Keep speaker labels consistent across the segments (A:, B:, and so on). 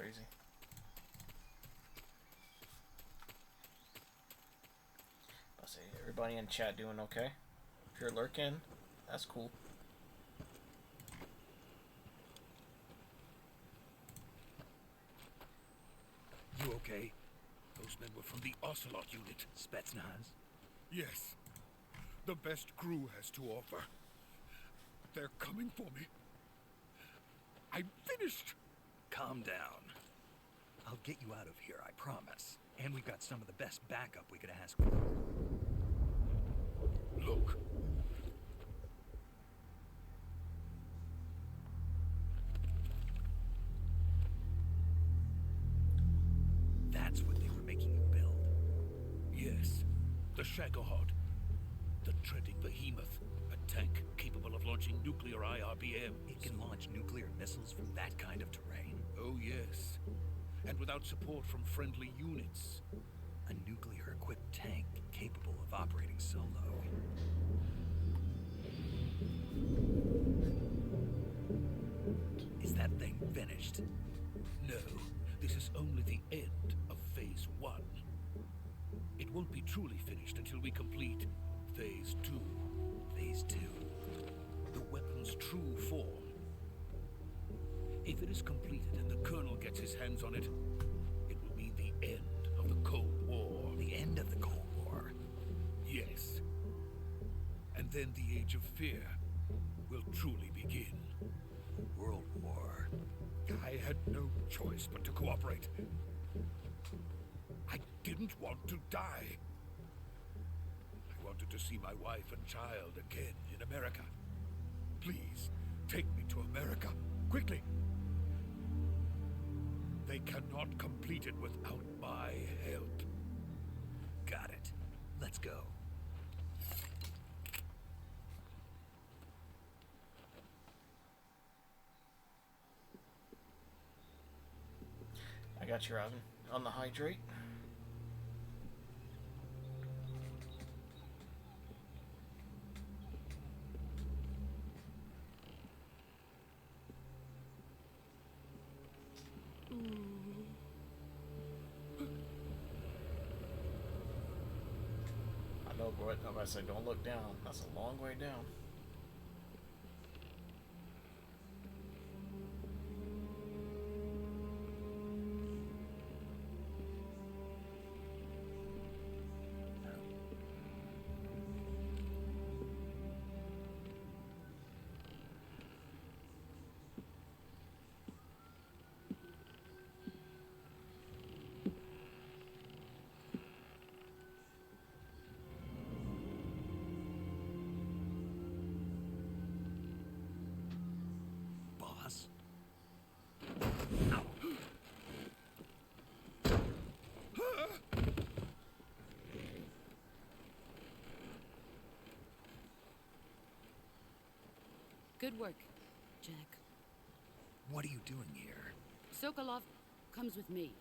A: crazy. I'll say everybody in chat doing okay. If you're lurking, that's cool.
B: You okay? Those men were from the Ocelot unit. Spetsnaz?
C: Yes. The best crew has to offer. They're coming for me. I'm finished.
B: Calm down. I'll get you out of here, I promise. And we've got some of the best backup we could ask for.
C: Look.
B: That's what they were making you build.
C: Yes. The Shagohod. The treading behemoth. A tank capable of launching nuclear IRBMs.
B: It can launch nuclear missiles from that kind of terrain?
C: Oh, yes. And without support from friendly units.
B: A nuclear-equipped tank capable of operating solo. Is that thing finished?
C: No, this is only the end of Phase 1. It won't be truly finished until we complete Phase 2.
B: Phase 2.
C: The weapon's true form. If it is completed and the Colonel gets his hands on it, it will mean the end of the Cold War.
B: The end of the Cold War?
C: Yes. And then the Age of Fear will truly begin.
B: World War.
C: I had no choice but to cooperate. I didn't want to die. I wanted to see my wife and child again in America. Please, take me to America, quickly. They cannot complete it without my help.
B: Got it. Let's go.
A: I got you, Robin. On the hydrate. I know, but I said don't look down. That's a long way down.
B: Boss?
D: Good work, Jack.
B: What are you doing here?
D: Sokolov comes with me.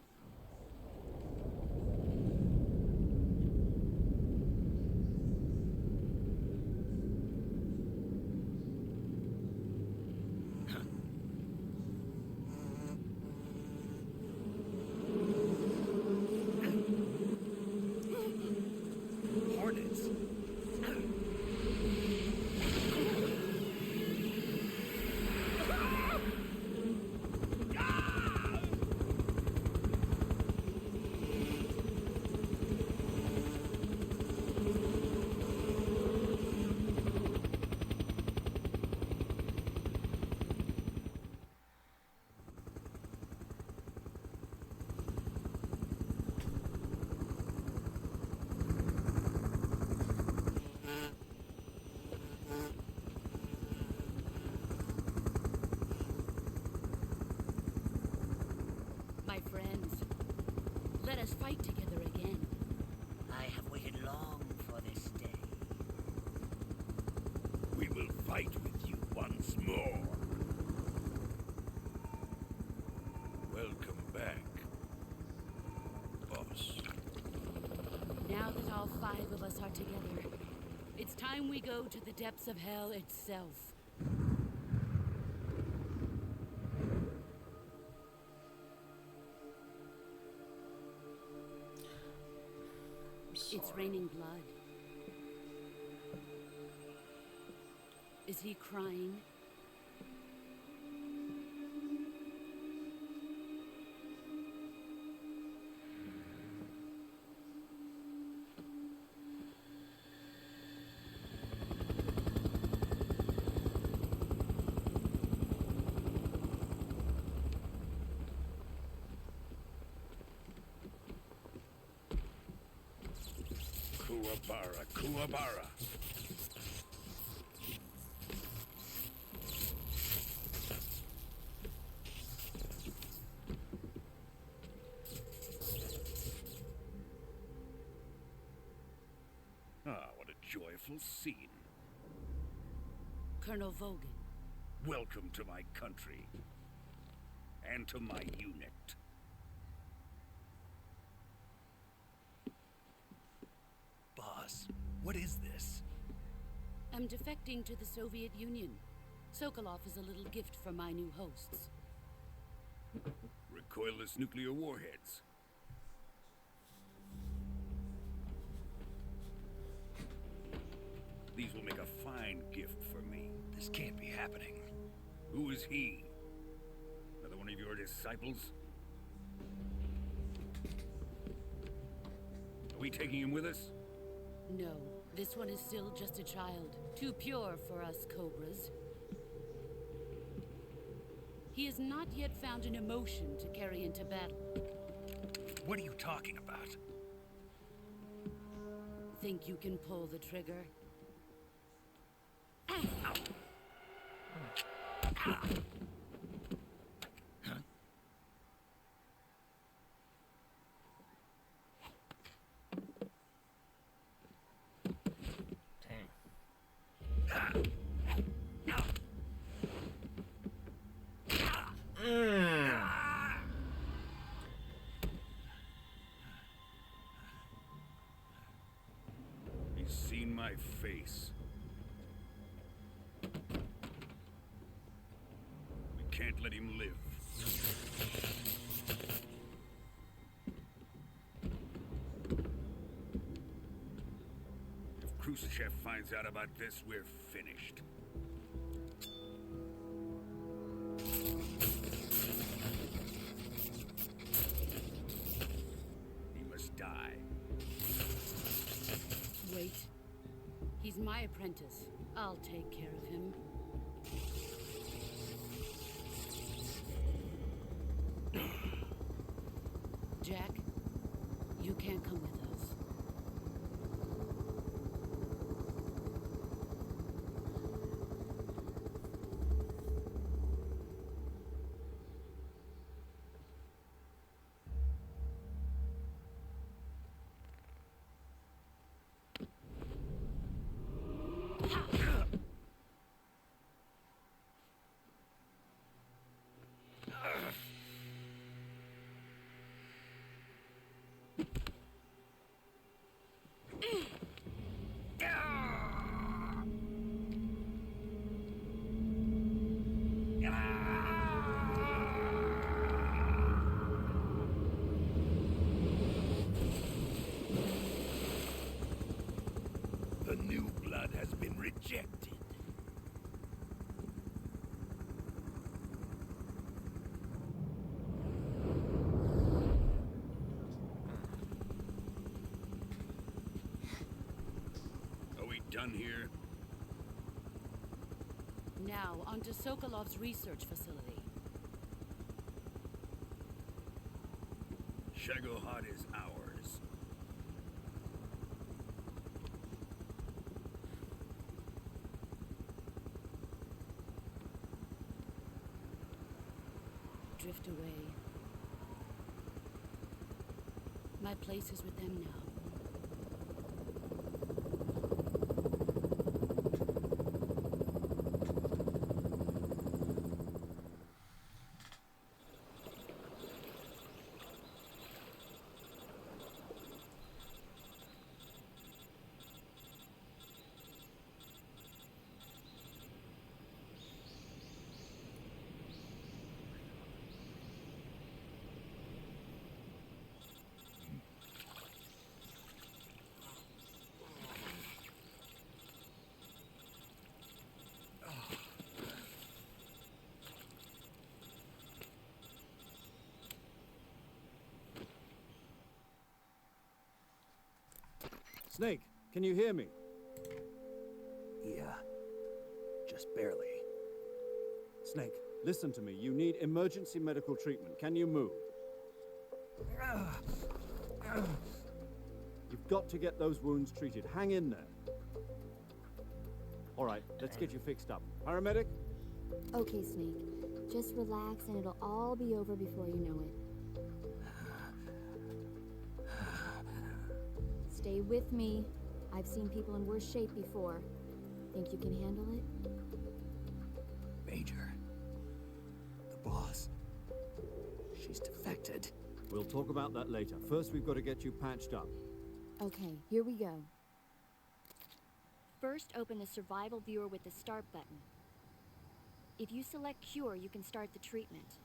B: Hornets?
D: My friends, let us fight together again.
E: I have waited long for this day.
C: We will fight with you once more. Welcome back, boss.
D: Now that all 5 of us are together, it's time we go to the depths of hell itself. It's raining blood. Is he crying?
C: Kuwabara, Kuwabara. Ah, what a joyful scene.
D: Colonel Vogan.
C: Welcome to my country. And to my unit.
B: Boss, what is this?
D: I'm defecting to the Soviet Union. Sokolov is a little gift for my new hosts.
C: Recoilless nuclear warheads. These will make a fine gift for me.
B: This can't be happening.
C: Who is he? Another one of your disciples? Are we taking him with us?
D: No, this one is still just a child. Too pure for us Cobras. He has not yet found an emotion to carry into battle.
B: What are you talking about?
D: Think you can pull the trigger?
C: He's seen my face. We can't let him live. If Khrushchev finds out about this, we're finished. He must die.
D: Wait. He's my apprentice. I'll take care of him. Jack, you can't come with us.
C: The new blood has been rejected. Are we done here?
D: Now, onto Sokolov's research facility.
C: Shagohod is ours.
D: Drift away. My place is with them now.
F: Snake, can you hear me?
B: Yeah. Just barely.
F: Snake, listen to me. You need emergency medical treatment. Can you move? You've got to get those wounds treated. Hang in there. All right, let's get you fixed up. Paramedic?
G: Okay, Snake. Just relax and it'll all be over before you know it. Stay with me. I've seen people in worse shape before. Think you can handle it?
B: Major. The boss. She's defected.
F: We'll talk about that later. First, we've got to get you patched up.
G: Okay, here we go. First, open the survival viewer with the start button. If you select cure, you can start the treatment.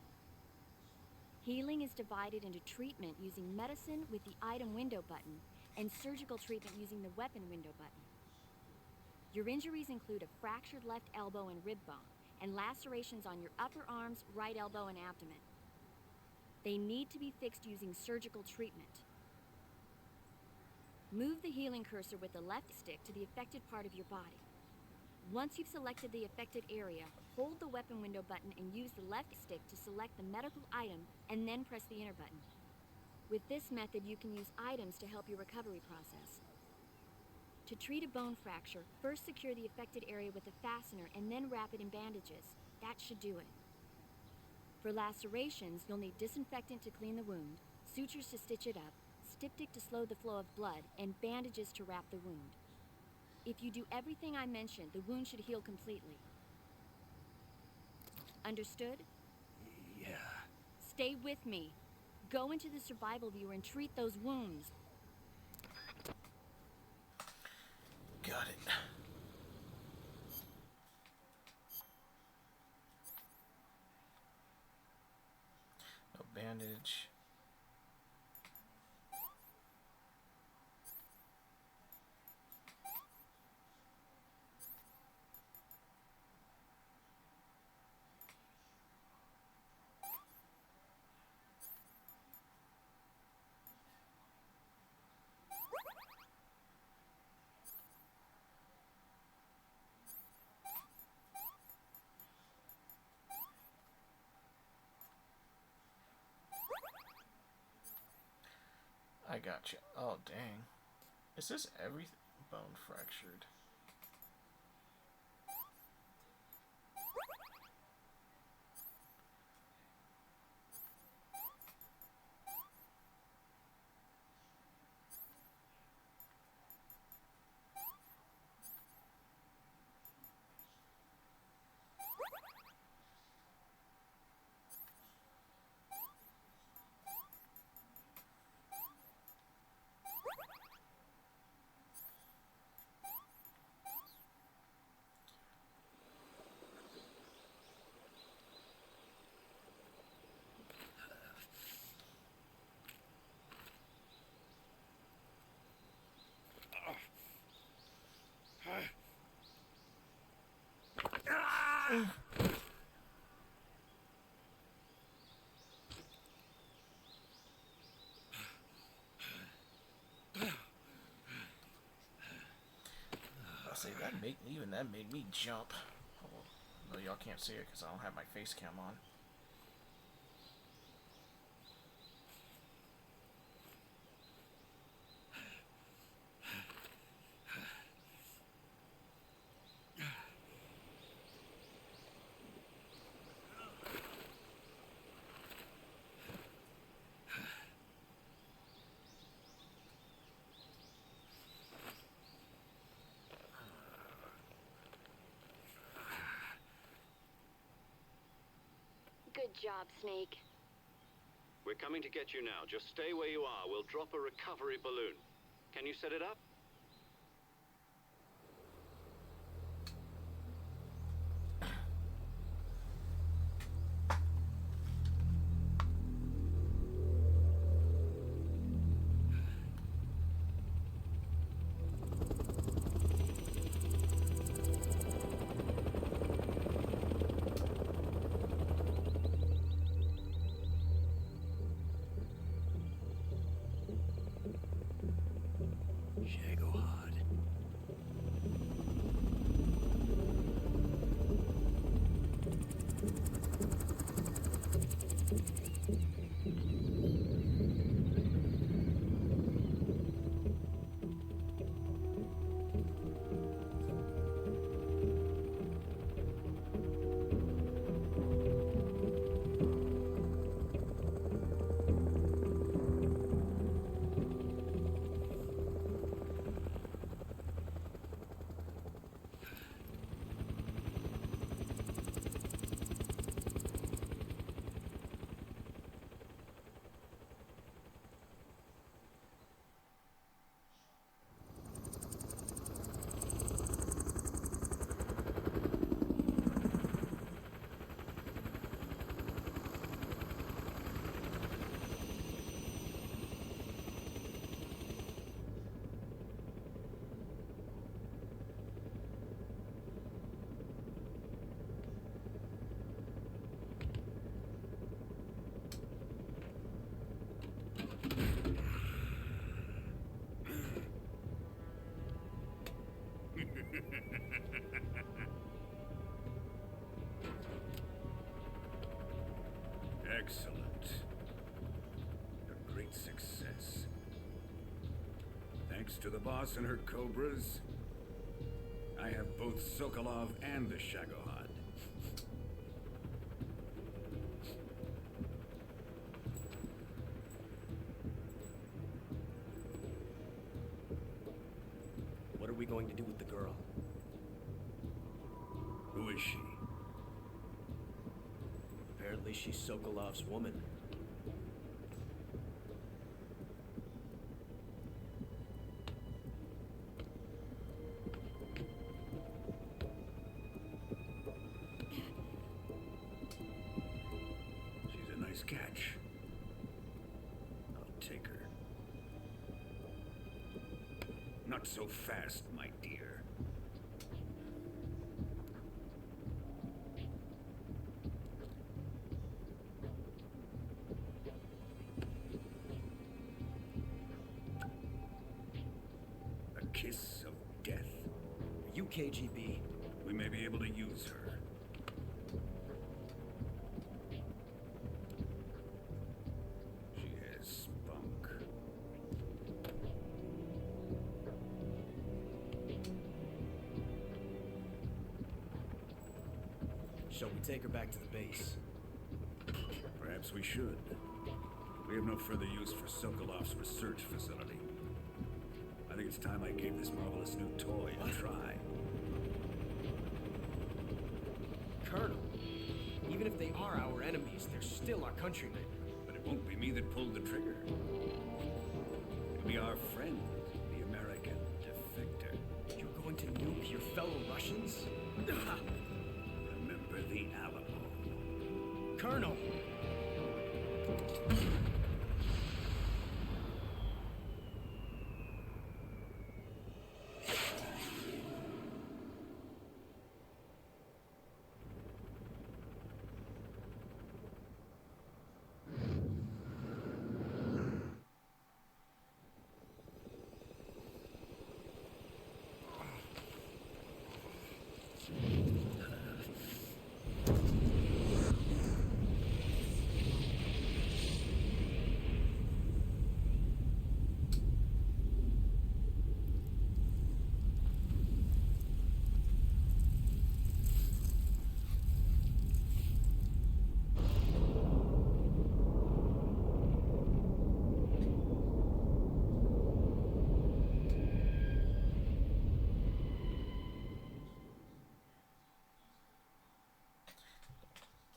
G: Healing is divided into treatment using medicine with the item window button and surgical treatment using the weapon window button. Your injuries include a fractured left elbow and rib bone and lacerations on your upper arms, right elbow, and abdomen. They need to be fixed using surgical treatment. Move the healing cursor with the left stick to the affected part of your body. Once you've selected the affected area, hold the weapon window button and use the left stick to select the medical item and then press the enter button. With this method, you can use items to help your recovery process. To treat a bone fracture, first secure the affected area with a fastener and then wrap it in bandages. That should do it. For lacerations, you'll need disinfectant to clean the wound, sutures to stitch it up, styptic to slow the flow of blood, and bandages to wrap the wound. If you do everything I mentioned, the wound should heal completely. Understood?
B: Yeah.
G: Stay with me. Go into the survival viewer and treat those wounds.
A: Got it. No bandage. I got you. Oh, dang. Is this every bone fractured? I say that made me jump. Oh, no, y'all can't see it because I don't have my face cam on.
G: Good job, Snake.
H: We're coming to get you now. Just stay where you are. We'll drop a recovery balloon. Can you set it up?
B: Check
C: Excellent. A great success. Thanks to the boss and her cobras, I have both Sokolov and the Shagohod.
I: What are we going to do with the girl?
C: Who is she?
I: Apparently she's Sokolov's woman.
C: She's a nice catch. I'll take her. Not so fast, my dear. A kiss of death.
I: Are you KGB?
C: We may be able to use her. She has spunk.
I: Shall we take her back to the base?
C: Perhaps we should. We have no further use for Sokolov's research facility. I think it's time I gave this marvelous new toy a try.
I: Colonel, even if they are our enemies, they're still our countrymen.
C: But it won't be me that pulled the trigger. It'll be our friend, the American defector.
I: You're going to nuke your fellow Russians?
C: Remember the Alamo.
I: Colonel!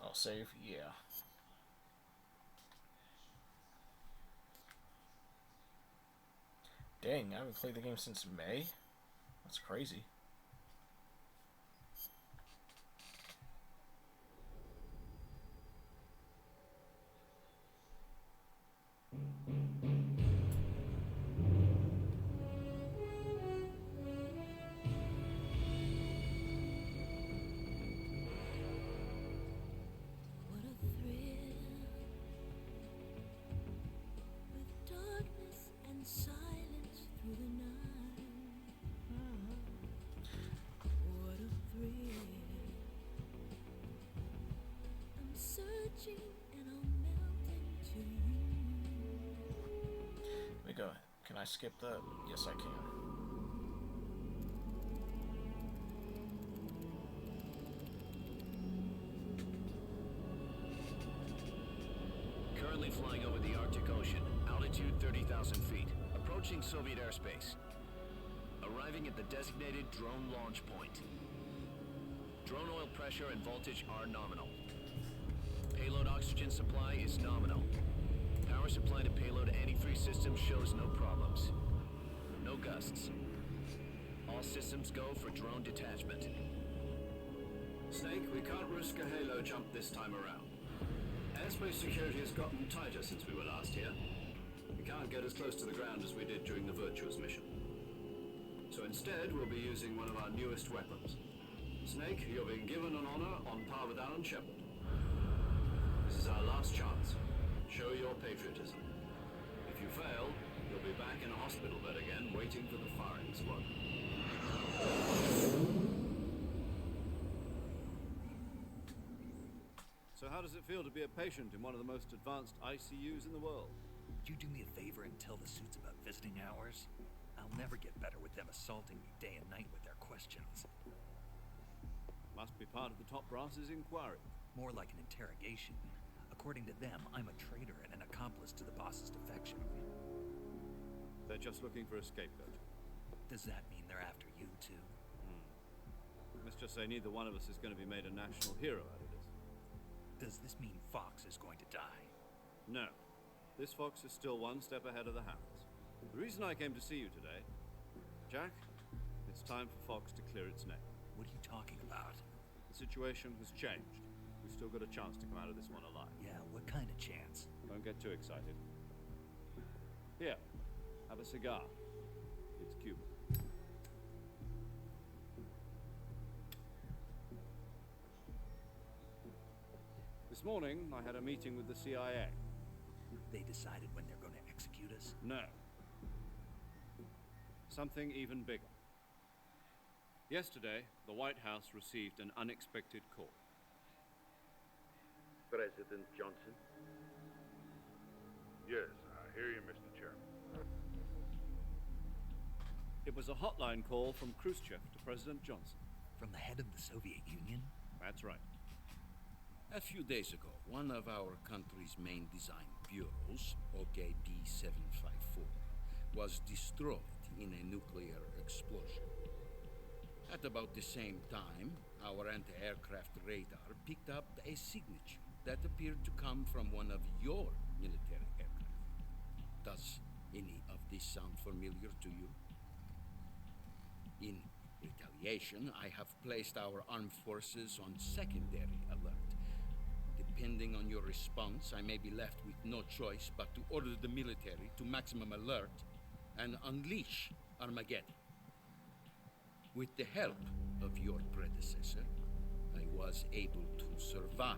A: I'll save, yeah. Dang, I haven't played the game since May? That's crazy.
D: What a thrill, with darkness and silence through the night. What a thrill. I'm searching and I'm melting to you.
A: Let me go. Can I skip that? Yes, I can.
H: Currently flying over the Arctic Ocean, altitude 30,000 feet, approaching Soviet airspace. Arriving at the designated drone launch point. Drone oil pressure and voltage are nominal. Payload oxygen supply is nominal. Power supply to payload antifreeze system shows no problems. No gusts. All systems go for drone detachment.
J: Snake, we can't risk a halo jump this time around. Airspace security has gotten tighter since we were last here. We can't get as close to the ground as we did during the Virtuous mission. So instead, we'll be using one of our newest weapons. Snake, you're being given an honor on par with Alan Shepard. This is our last chance. Show your patriotism. If you fail, you'll be back in a hospital bed again, waiting for the firing squad.
F: So how does it feel to be a patient in one of the most advanced ICUs in the world?
B: Would you do me a favor and tell the suits about visiting hours? I'll never get better with them assaulting me day and night with their questions.
F: Must be part of the top brass's inquiry.
B: More like an interrogation. According to them, I'm a traitor and an accomplice to the boss's defection.
F: They're just looking for a scapegoat.
B: Does that mean they're after you, too?
F: Let's just say neither one of us is going to be made a national hero out of this.
B: Does this mean Fox is going to die?
F: No. This fox is still one step ahead of the hounds. The reason I came to see you today, Jack, it's time for Fox to clear its name.
B: What are you talking about?
F: The situation has changed. We've still got a chance to come out of this one alive.
B: Yeah, what kind of chance?
F: Don't get too excited. Here, have a cigar. It's Cuban. This morning, I had a meeting with the CIA.
B: They decided when they're going to execute us?
F: No. Something even bigger. Yesterday, the White House received an unexpected call.
K: President Johnson? Yes, I hear you, Mr. Chairman.
F: It was a hotline call from Khrushchev to President Johnson.
B: From the head of the Soviet Union?
F: That's right.
L: A few days ago, one of our country's main design bureaus, OKB 754, was destroyed in a nuclear explosion. At about the same time, our anti-aircraft radar picked up a signature that appeared to come from one of your military aircraft. Does any of this sound familiar to you? In retaliation, I have placed our armed forces on secondary alert. Depending on your response, I may be left with no choice but to order the military to maximum alert and unleash Armageddon. With the help of your predecessor, I was able to survive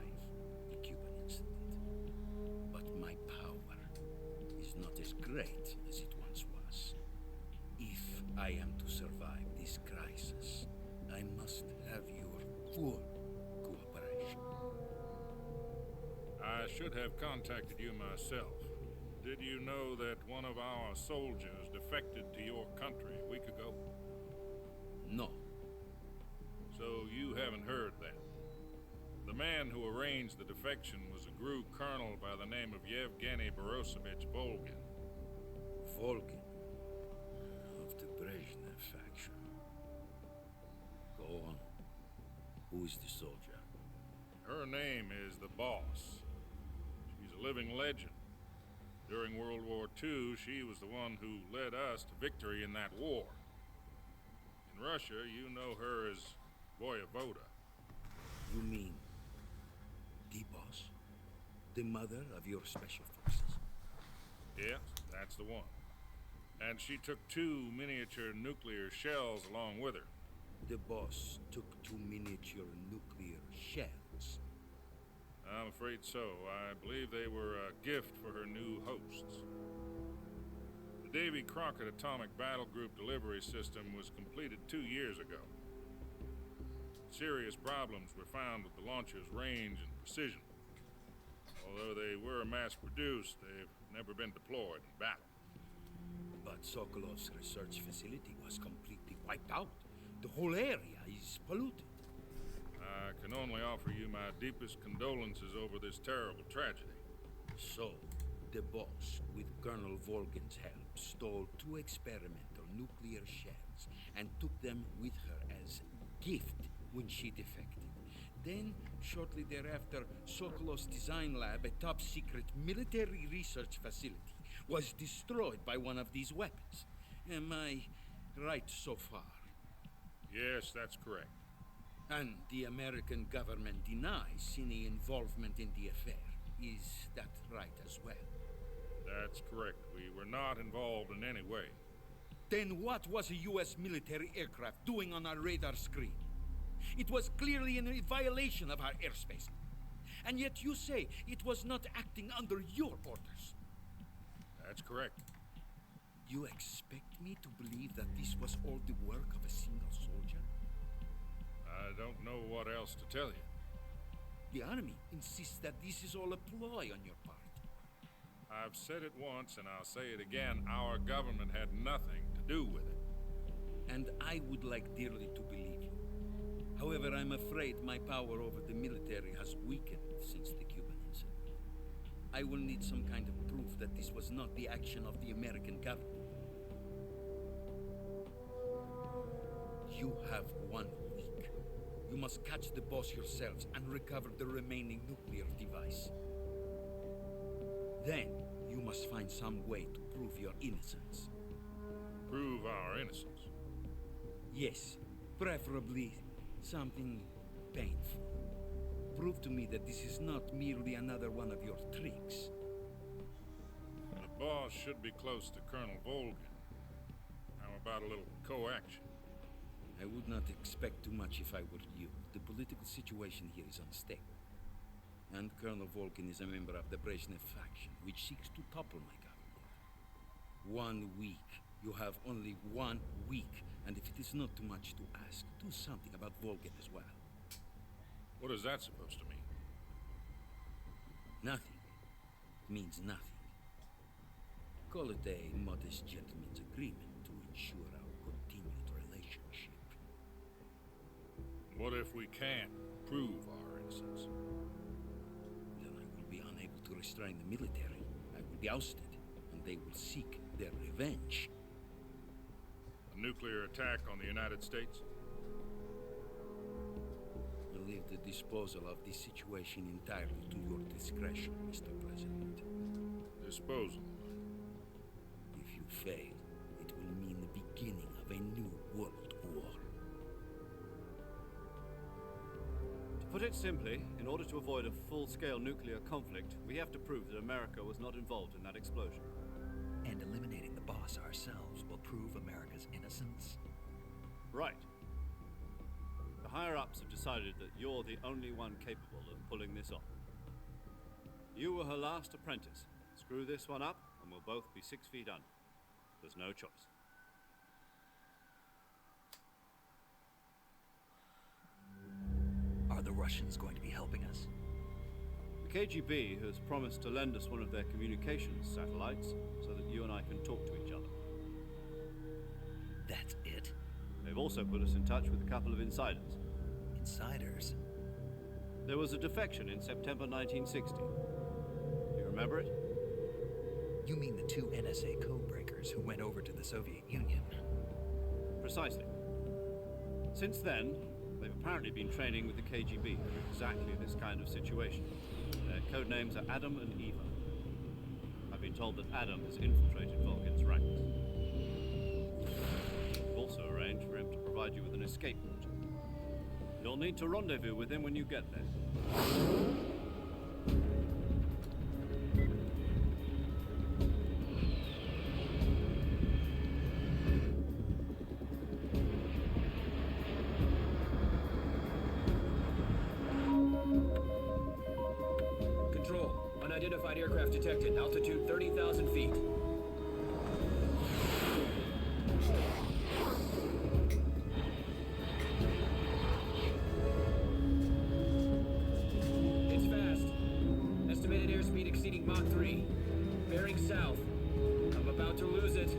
L: the Cuban incident. But my power is not as great as it once was. If I am to survive this crisis, I must have your full cooperation.
K: I should have contacted you myself. Did you know that one of our soldiers defected to your country a week ago?
L: No.
K: So you haven't heard that. The man who arranged the defection was a GRU colonel by the name of Yevgeny Borosovich Volgin.
L: Volgin. Of the Brezhnev faction. Go on. Who is the soldier?
K: Her name is the Boss. She's a living legend. During World War II, she was the one who led us to victory in that war. In Russia, you know her as Voyevoda.
L: You mean the Boss? The mother of your special forces?
K: Yes, that's the one. And she took 2 miniature nuclear shells along with her.
L: The Boss took 2 miniature nuclear shells.
K: I'm afraid so. I believe they were a gift for her new hosts. The Davy Crockett Atomic Battle Group delivery system was completed 2 years ago. Serious problems were found with the launcher's range and precision. Although they were mass-produced, they've never been deployed in battle.
L: But Sokolov's research facility was completely wiped out. The whole area is polluted.
K: I can only offer you my deepest condolences over this terrible tragedy.
L: So, the Boss, with Colonel Volgin's help, stole 2 experimental nuclear shells and took them with her as gift when she defected. Then, shortly thereafter, Sokolov's design lab, a top-secret military research facility, was destroyed by one of these weapons. Am I right so far?
K: Yes, that's correct.
L: And the American government denies any involvement in the affair. Is that right as well?
K: That's correct. We were not involved in any way.
L: Then what was a U.S. military aircraft doing on our radar screen? It was clearly in violation of our airspace. And yet you say it was not acting under your orders.
K: That's correct.
L: You expect me to believe that this was all the work of a single soldier?
K: I don't know what else to tell you.
L: The army insists that this is all a ploy on your part.
K: I've said it once and I'll say it again. Our government had nothing to do with it.
L: And I would like dearly to believe you. However, I'm afraid my power over the military has weakened since the Cuban incident. I will need some kind of proof that this was not the action of the American government. You have 1 week. You must catch the boss yourselves and recover the remaining nuclear device. Then, you must find some way to prove your innocence.
K: Prove our innocence?
L: Yes, preferably something painful. Prove to me that this is not merely another one of your tricks.
K: The boss should be close to Colonel Volgin. How about a little co-action?
L: I would not expect too much if I were you. The political situation here is unstable. And Colonel Volgin is a member of the Brezhnev faction, which seeks to topple my government. 1 week. You have only 1 week. And if it is not too much to ask, do something about Volgin as well.
K: What is that supposed to mean?
L: Nothing. It means nothing. Call it a modest gentleman's agreement to ensure our continued relationship.
K: What if we can't prove our innocence?
L: Then I will be unable to restrain the military. I will be ousted, and they will seek their revenge.
K: A nuclear attack on the United States?
L: I leave the disposal of this situation entirely to your discretion, Mr. President.
K: Disposal?
L: If you fail, it will mean the beginning of a new world war.
F: To put it simply, in order to avoid a full-scale nuclear conflict, we have to prove that America was not involved in that explosion.
B: And eliminating the boss ourselves will prove America's innocence?
F: Right. The higher-ups have decided that you're the only one capable of pulling this off. You were her last apprentice. Screw this one up, and we'll both be 6 feet under. There's no choice.
B: Are the Russians going to be helping us?
F: The KGB has promised to lend us one of their communications satellites so that you and I can talk to each other.
B: That's it?
F: They've also put us in touch with a couple of insiders.
B: Insiders?
F: There was a defection in September 1960. Do you remember it?
B: You mean the 2 NSA codebreakers who went over to the Soviet Union?
F: Precisely. Since then, they've apparently been training with the KGB for exactly this kind of situation. Their code names are Adam and Eva. I've been told that Adam has infiltrated Volgin's ranks. We've also arranged for him to provide you with an escape route. You'll need to rendezvous with him when you get there.
I: Control. Unidentified aircraft detected. Altitude 30,000 feet. It's fast. Estimated airspeed exceeding Mach 3. Bearing south. I'm about to lose it.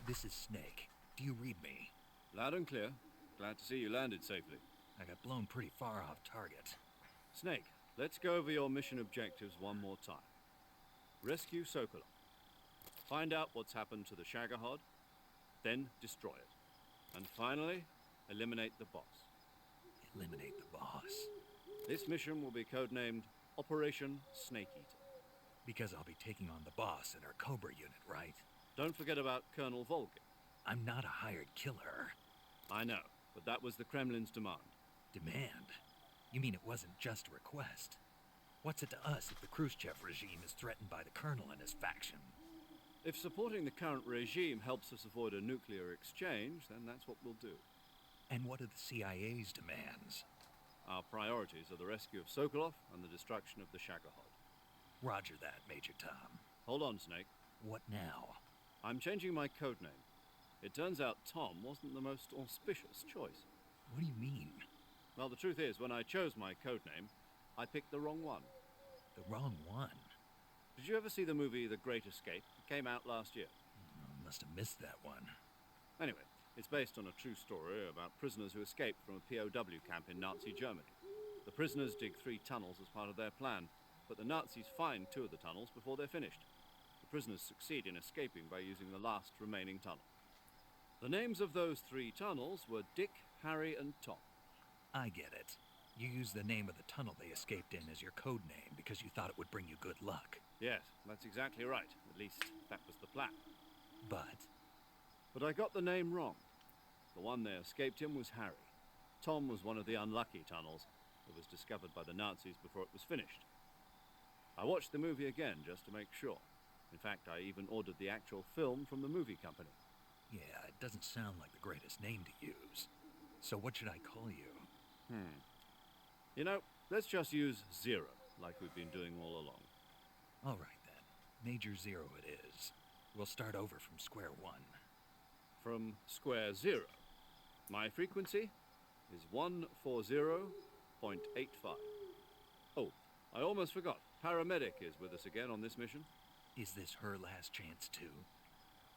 B: This is Snake. Do you read me?
F: Loud and clear. Glad to see you landed safely.
B: I got blown pretty far off target.
F: Snake, let's go over your mission objectives one more time. Rescue Sokolov. Find out what's happened to the Shagohod, then destroy it. And finally, eliminate the boss.
B: Eliminate the boss?
F: This mission will be codenamed Operation Snake Eater.
B: Because I'll be taking on the boss in our Cobra unit, right?
F: Don't forget about Colonel Volgin.
B: I'm not a hired killer.
F: I know, but that was the Kremlin's demand.
B: Demand? You mean it wasn't just a request? What's it to us if the Khrushchev regime is threatened by the Colonel and his faction?
F: If supporting the current regime helps us avoid a nuclear exchange, then that's what we'll do.
B: And what are the CIA's demands?
F: Our priorities are the rescue of Sokolov and the destruction of the Shagohod.
B: Roger that, Major Tom.
F: Hold on, Snake.
B: What now?
F: I'm changing my codename. It turns out Tom wasn't the most auspicious choice.
B: What do you mean?
F: Well, the truth is, when I chose my codename, I picked the wrong one.
B: The wrong one?
F: Did you ever see the movie The Great Escape? It came out last year.
B: Must have missed that one.
F: Anyway, it's based on a true story about prisoners who escaped from a POW camp in Nazi Germany. The prisoners dig 3 tunnels as part of their plan, but the Nazis find 2 of the tunnels before they're finished. The prisoners succeed in escaping by using the last remaining tunnel. The names of those 3 tunnels were Dick, Harry, and Tom.
B: I get it. You used the name of the tunnel they escaped in as your code name because you thought it would bring you good luck.
F: Yes, that's exactly right. At least, that was the plan.
B: But
F: I got the name wrong. The one they escaped in was Harry. Tom was one of the unlucky tunnels that was discovered by the Nazis before it was finished. I watched the movie again just to make sure. In fact, I even ordered the actual film from the movie company.
B: yeah, it doesn't sound like the greatest name to use. So what should I call you?
F: You know, let's just use Zero, like we've been doing all along.
B: All right then. Major Zero it is. We'll start over from square one.
F: From square 0. My frequency is 140.85. Oh, I almost forgot. Paramedic is with us again on this mission.
B: Is this her last chance too?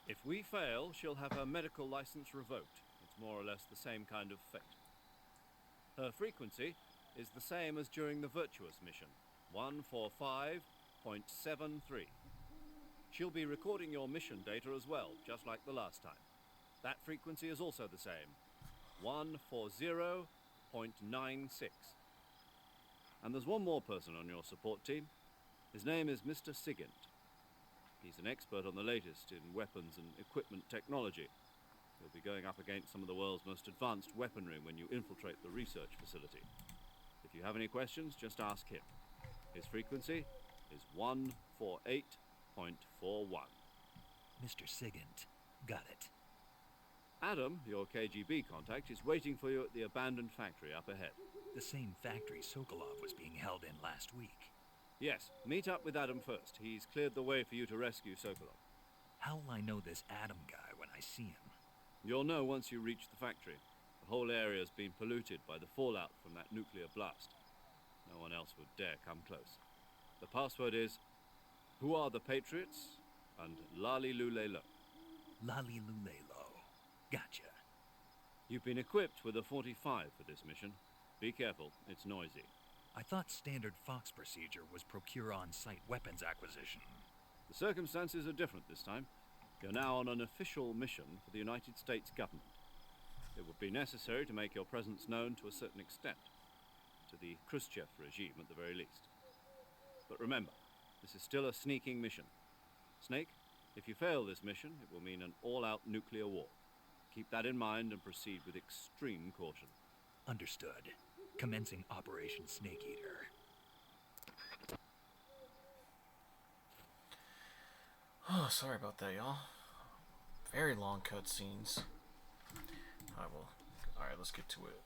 F: If we fail, she'll have her medical license revoked. It's more or less the same kind of fate. Her frequency is the same as during the Virtuous mission, 145.73. She'll be recording your mission data as well, just like the last time. That frequency is also the same, 140.96. And there's one more person on your support team. His name is Mr. Sigint. He's an expert on the latest in weapons and equipment technology. He'll be going up against some of the world's most advanced weaponry when you infiltrate the research facility. If you have any questions, just ask him. His frequency is 148.41.
B: Mr. Sigint. Got it.
F: Adam, your KGB contact, is waiting for you at the abandoned factory up ahead.
B: The same factory Sokolov was being held in last week.
F: Yes, meet up with Adam first. He's cleared the way for you to rescue Sokolov.
B: How will I know this Adam guy when I see him?
F: You'll know once you reach the factory. The whole area's been polluted by the fallout from that nuclear blast. No one else would dare come close. The password is, "Who are the Patriots?" and Lali Lulelo.
B: Lali Lulelo. Gotcha.
F: You've been equipped with a 45 for this mission. Be careful, it's noisy.
B: I thought standard Fox procedure was procure on-site weapons acquisition.
F: The circumstances are different this time. You're now on an official mission for the United States government. It would be necessary to make your presence known to a certain extent, to the Khrushchev regime at the very least. But remember, this is still a sneaking mission. Snake, if you fail this mission, it will mean an all-out nuclear war. Keep that in mind and proceed with extreme caution.
B: Understood. Commencing Operation Snake Eater.
A: Oh, sorry about that, y'all. Very long cutscenes. I will. Alright, let's get to it.